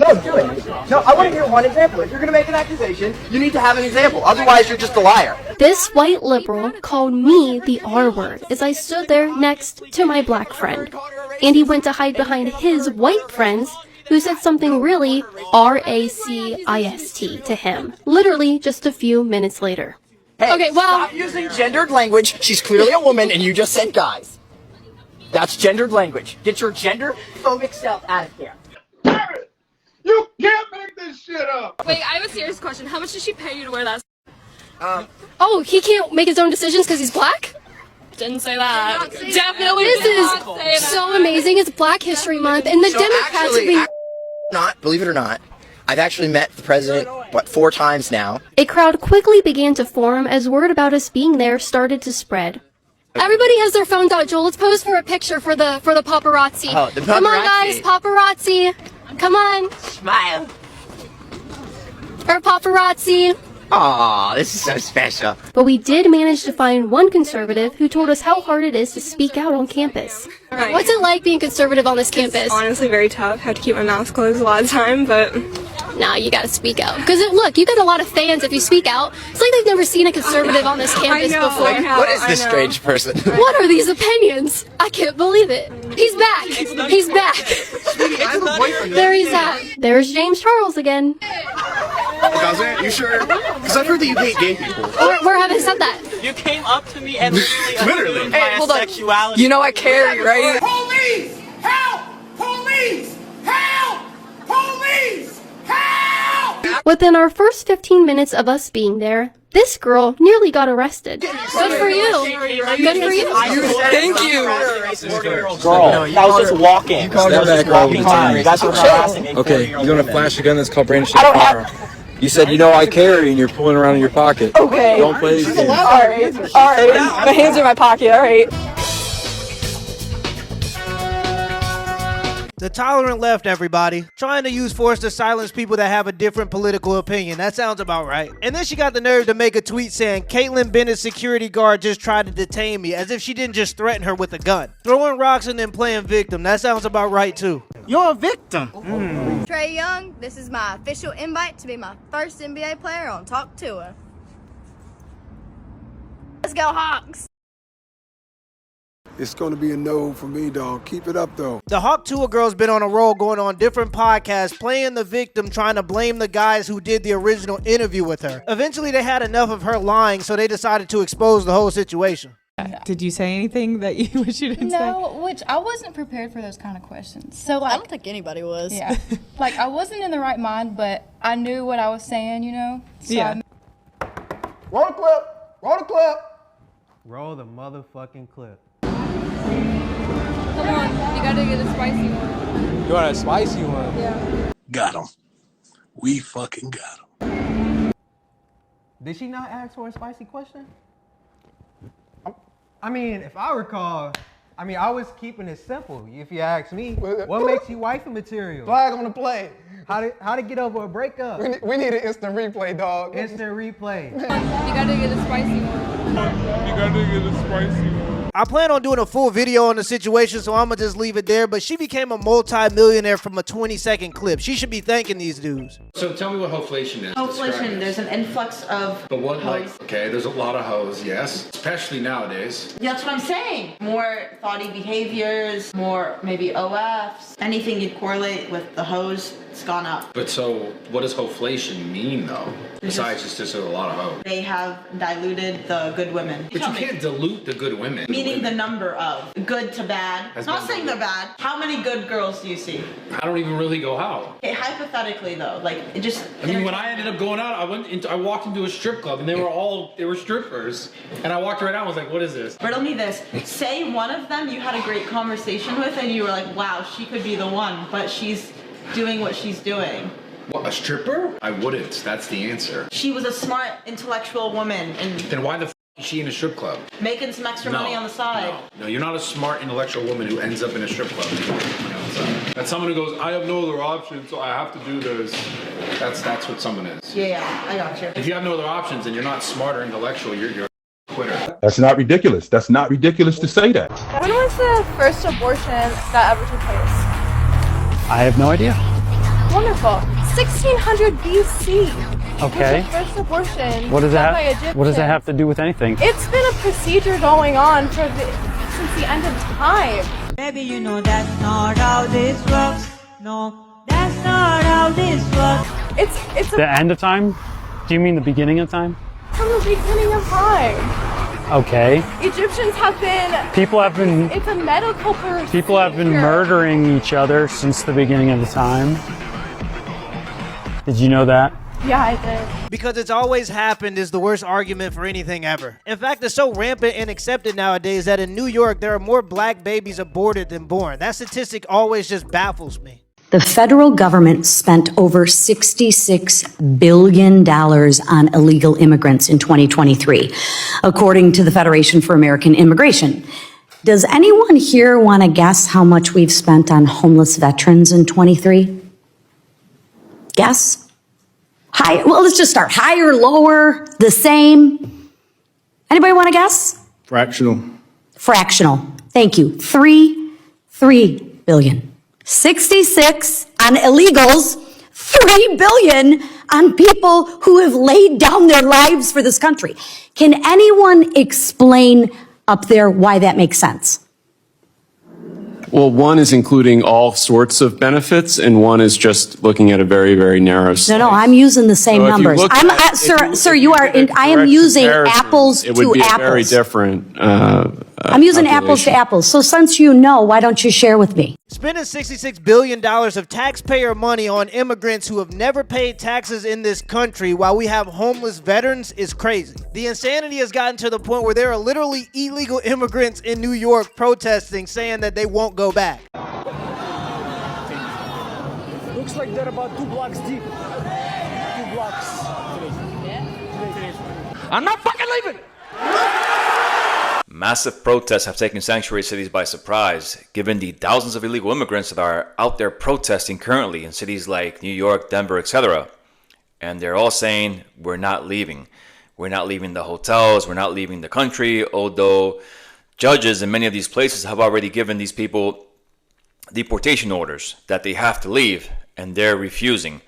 No, do it. No, I want to hear one example. If you're going to make an accusation, you need to have an example. Otherwise, you're just a liar. This white liberal called me the R word as I stood there next to my black friend. And he went to hide behind his white friends who said something really racist to him. Literally just a few minutes later. Hey, okay, well, stop using gendered language. She's clearly a woman and you just said guys. That's gendered language. Get your gender-phobic self out of here. You can't make this shit up! Wait, I have a serious question. How much did she pay you to wear that? Oh, he can't make his own decisions because he's black? Didn't say that. Definitely This is so amazing. It's Black History Month, and the Democrats have been... Believe it or not, I've actually met the president, 4 times now. A crowd quickly began to form as word about us being there started to spread. Everybody has their phones out, Joel. Let's pose for a picture for the paparazzi. Oh, the paparazzi. Come on, guys, paparazzi. Come on. Smile. Or paparazzi. Aw, this is so special. But we did manage to find one conservative who told us how hard it is to speak out on campus. Right. What's it like being conservative on this campus? It's honestly very tough. I have to keep my mouth closed a lot of time, but... Nah, you gotta speak out. Because look, you got a lot of fans if you speak out. It's like they've never seen a conservative on this campus before. What is this strange person? What are these opinions? I can't believe it. He's back. He's back. There he's at. There's James Charles again. Doesn't? You sure? Because I've heard that you hate gay people. Where have I said that? You came up to me and Literally. my sexuality. You know I carry, right? Police! Help! Police! Help! Police! Help! Within our first 15 minutes of us being there, this girl nearly got arrested. Good for you. Good for you. Thank you. Girl, that was just walking. Step back, Walking by. That's what harassing me. Okay, you're gonna flash a gun that's called brandishing a firearm. You said you know I carry and you're pulling around in your pocket. Okay. Don't play these games. Alright. My hands are in my pocket, alright. The tolerant left, everybody. Trying to use force to silence people that have a different political opinion. That sounds about right. And then she got the nerve to make a tweet saying, Caitlyn Bennett's security guard just tried to detain me, as if she didn't just threaten her with a gun. Throwing rocks and then playing victim. That sounds about right, too. You're a victim. Trae Young, this is my official invite to be my first NBA player on Talk to Her. Let's go Hawks! It's gonna be a no for me, dog. Keep it up, though. The Hawk Tour girl's been on a roll going on different podcasts, playing the victim, trying to blame the guys who did the original interview with her. Eventually, they had enough of her lying, so they decided to expose the whole situation. Did you say anything that you wish you didn't say? No, which I wasn't prepared for those kind of questions. So I don't think anybody was. Yeah, like I wasn't in the right mind, but I knew what I was saying, you know. So Yeah. Roll the clip. Roll the clip. Roll the motherfucking clip. Come on, you gotta get a spicy one. You want a spicy one? Yeah. Got him. We fucking got him. Did she not ask for a spicy question? I mean, if I recall, I was keeping it simple, if you ask me. What makes you wifey material? Flag on the play. How to get over a breakup? We need an instant replay, dog. Instant replay. You gotta get a spicy one. You gotta get a spicy one. I plan on doing a full video on the situation, so I'm gonna just leave it there, but she became a multi-millionaire from a 20-second clip. She should be thanking these dudes. So tell me what hoflation is. Hoflation, there's an influx of But what, hoes. okay, there's a lot of hoes, yes. Especially nowadays. Yeah, that's what I'm saying. More thoughty behaviors, more maybe OFs. Anything you'd correlate with the hoes, it's gone up. But so, what does hoflation mean, though? Besides just there's a lot of hoes. They have diluted the good women. But you can't dilute the good women. Meaning the number of good to bad. That's Not not saying they're bad. How many good girls do you see? I don't even really go out. Okay, hypothetically though, like it just. I mean, when I ended up going out, I walked into a strip club and they were strippers. And I walked right out and was like, what is this? Riddle me this. Say one of them you had a great conversation with and you were like, wow, she could be the one, but she's doing what she's doing. What, a stripper? I wouldn't. That's the answer. She was a smart, intellectual woman and Then why the f is she in a strip club? making some extra money on the side. No, you're not a smart, intellectual woman who ends up in a strip club. That's someone who goes, I have no other option, so I have to do this. That's what someone is. Yeah, I got you. If you have no other options and you're not smart or intellectual, you're a quitter. That's not ridiculous. That's not ridiculous to say that. When was the first abortion that ever took place? I have no idea. wonderful. 1600 BC. Okay. Was the first abortion What does done that? by Egyptians. What does that have to do with anything? It's been a procedure going on since the end of time. Maybe you know that's not how this works. No, that's not how this works. It's The end of time? Do you mean the beginning of time? from the beginning of time. Okay. Egyptians have been. People have been. It's a medical procedure. People have been murdering each other since the beginning of the time. Did you know that? Yeah, I did. Because it's always happened is the worst argument for anything ever. In fact, it's so rampant and accepted nowadays that in New York, there are more black babies aborted than born. That statistic always just baffles me. The federal government spent over $66 billion on illegal immigrants in 2023, according to the Federation for American Immigration. Does anyone here want to guess how much we've spent on homeless veterans in 23? Guess? High, well, let's just start. Higher, lower, the same? Anybody want to guess? Fractional. Fractional. Thank you. 3 billion. 66 on illegals, 3 billion on people who have laid down their lives for this country. Can anyone explain up there why that makes sense? Well, one is including all sorts of benefits, and one is just looking at a very, very narrow slice. No, I'm using the same So if you numbers. look at- Sir, you are. I am using apples It would to be a apples. very different. I'm using apples to apples. So since you know, why don't you share with me? Spending $66 billion of taxpayer money on immigrants who have never paid taxes in this country while we have homeless veterans is crazy. The insanity has gotten to the point where there are literally illegal immigrants in New York protesting, saying that they won't go back. Looks like they're about 2 blocks deep. 2 blocks. I'm not fucking leaving! Massive protests have taken sanctuary cities by surprise, given the thousands of illegal immigrants that are out there protesting currently in cities like New York, Denver, etc. And they're all saying, we're not leaving. We're not leaving the hotels, we're not leaving the country, although judges in many of these places have already given these people deportation orders that they have to leave, and they're refusing.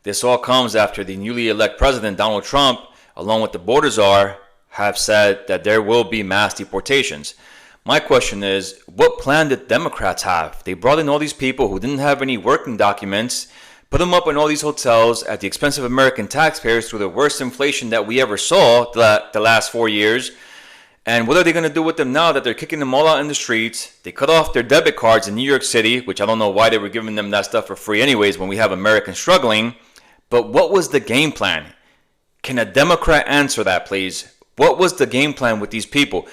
This all comes after the newly elected president, Donald Trump, along with the border czar, have said that there will be mass deportations. My question is, what plan did Democrats have? They brought in all these people who didn't have any working documents, put them up in all these hotels at the expense of American taxpayers through the worst inflation that we ever saw the last 4 years. And what are they going to do with them now that they're kicking them all out in the streets? They cut off their debit cards in New York City, which I don't know why they were giving them that stuff for free anyways when we have Americans struggling. But what was the game plan? Can a Democrat answer that, please? What was the game plan with these people?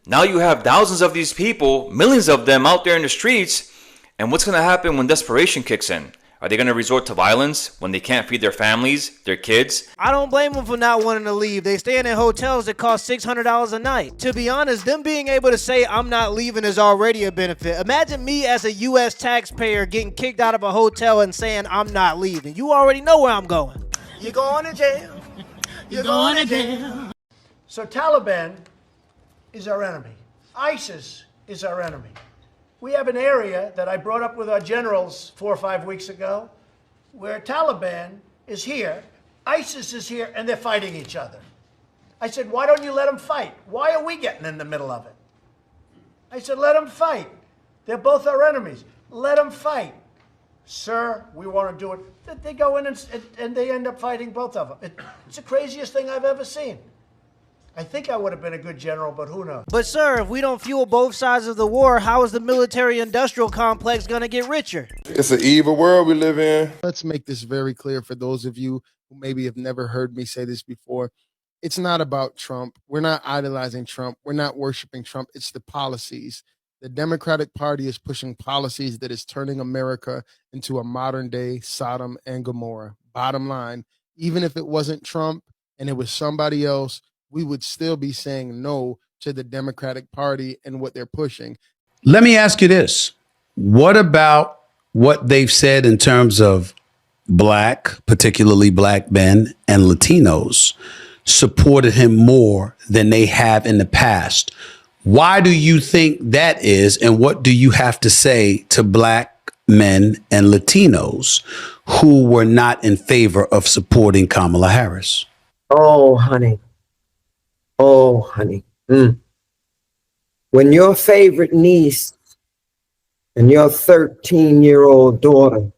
Now you have thousands of these people, millions of them out there in the streets. And what's going to happen when desperation kicks in? Are they going to resort to violence when they can't feed their families, their kids? I don't blame them for not wanting to leave. They staying in hotels that cost $600 a night. To be honest, them being able to say I'm not leaving is already a benefit. Imagine me as a U.S. taxpayer getting kicked out of a hotel and saying I'm not leaving. You already know where I'm going. You're going to jail. You're going to jail. So Taliban is our enemy. ISIS is our enemy. We have an area that I brought up with our generals 4 or 5 weeks ago where Taliban is here, ISIS is here, and they're fighting each other. I said, why don't you let them fight? Why are we getting in the middle of it? I said, let them fight. They're both our enemies. Let them fight. Sir, we want to do it. They go in and they end up fighting both of them. It's the craziest thing I've ever seen. I think I would have been a good general, but who knows? But sir, if we don't fuel both sides of the war, how is the military-industrial complex going to get richer? It's an evil world we live in. Let's make this very clear for those of you who maybe have never heard me say this before. It's not about Trump. We're not idolizing Trump. We're not worshiping Trump. It's the policies. The Democratic Party is pushing policies that is turning America into a modern-day Sodom and Gomorrah. Bottom line, even if it wasn't Trump and it was somebody else, we would still be saying no to the Democratic Party and what they're pushing. Let me ask you this. What about what they've said in terms of black, particularly black men and Latinos, supported him more than they have in the past? Why do you think that is? And what do you have to say to black men and Latinos who were not in favor of supporting Kamala Harris? Oh, honey. Oh, honey. When your favorite niece and your 13-year-old daughter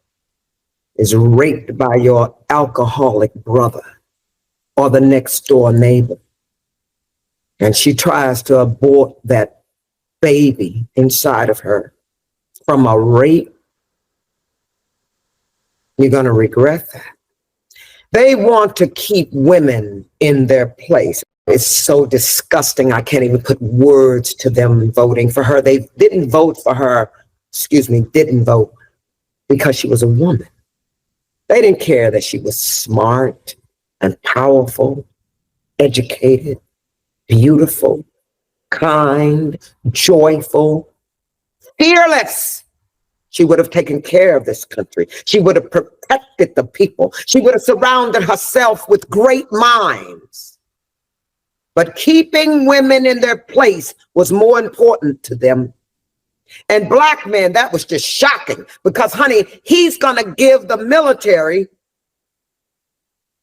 is raped by your alcoholic brother or the next door neighbor, and she tries to abort that baby inside of her from a rape, you're going to regret that. They want to keep women in their place. It's so disgusting. I can't even put words to them voting for her. They didn't vote for her, didn't vote because she was a woman. They didn't care that she was smart and powerful, educated, beautiful, kind, joyful, fearless. She would have taken care of this country. She would have protected the people. She would have surrounded herself with great minds. But keeping women in their place was more important to them. And black men, that was just shocking because, honey, he's going to give the military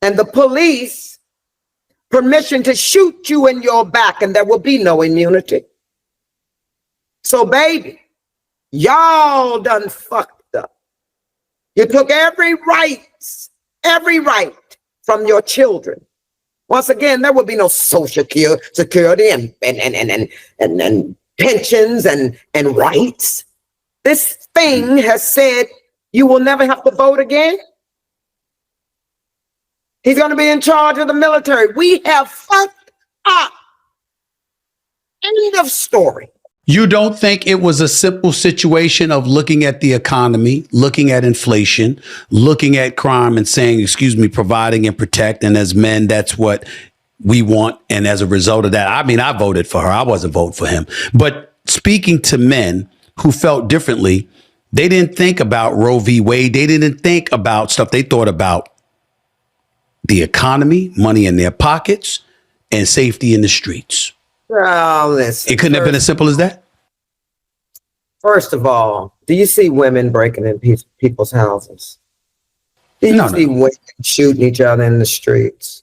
and the police permission to shoot you in your back and there will be no immunity. So, baby, y'all done fucked up. You took every right from your children. Once again, there will be no social security and pensions and rights. This thing has said you will never have to vote again. He's going to be in charge of the military. We have fucked up. End of story. You don't think it was a simple situation of looking at the economy, looking at inflation, looking at crime and saying, excuse me, providing and protect. And as men, that's what we want. And as a result of that, I mean, I voted for her. I wasn't voting for him. But speaking to men who felt differently, they didn't think about Roe v. Wade. They didn't think about stuff. They thought about the economy, money in their pockets, and safety in the streets. Oh, listen. It couldn't have been as simple as that? First of all, do you see women breaking in people's houses? Do you see women shooting each other in the streets?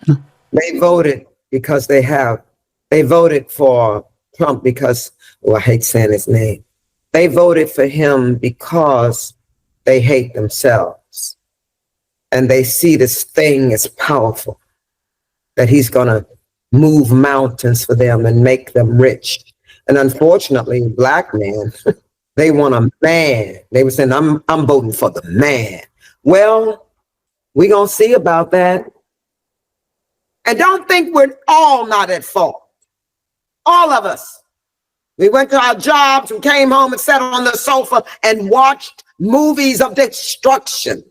No. They voted because they voted for Trump because, I hate saying his name. They voted for him because they hate themselves. And they see this thing as powerful, that he's going to move mountains for them and make them rich. And unfortunately, black men, they want a man. They were saying, I'm voting for the man. Well, we're going to see about that. And don't think we're all not at fault. All of us. We went to our jobs, we came home and sat on the sofa and watched movies of destruction.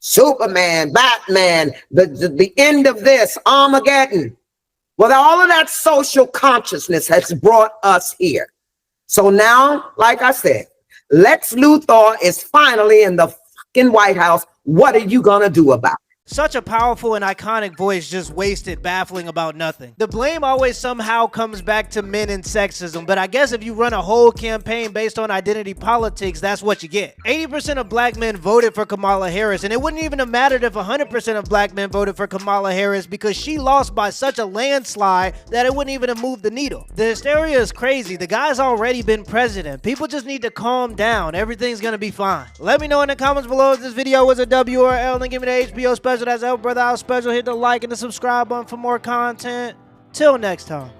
Superman, Batman, the end of this, Armageddon. Well, all of that social consciousness has brought us here. So now, like I said, Lex Luthor is finally in the fucking White House. What are you going to do about it? Such a powerful and iconic voice just wasted baffling about nothing. The blame always somehow comes back to men and sexism, but I guess if you run a whole campaign based on identity politics, that's what you get. 80% of black men voted for Kamala Harris, and it wouldn't even have mattered if 100% of black men voted for Kamala Harris because she lost by such a landslide that it wouldn't even have moved the needle. The hysteria is crazy. The guy's already been president. People just need to calm down. Everything's gonna be fine. Let me know in the comments below if this video was a W or L, and give me the HBO special. That's El Brother Out special. Hit the like and the subscribe button for more content. Till next time.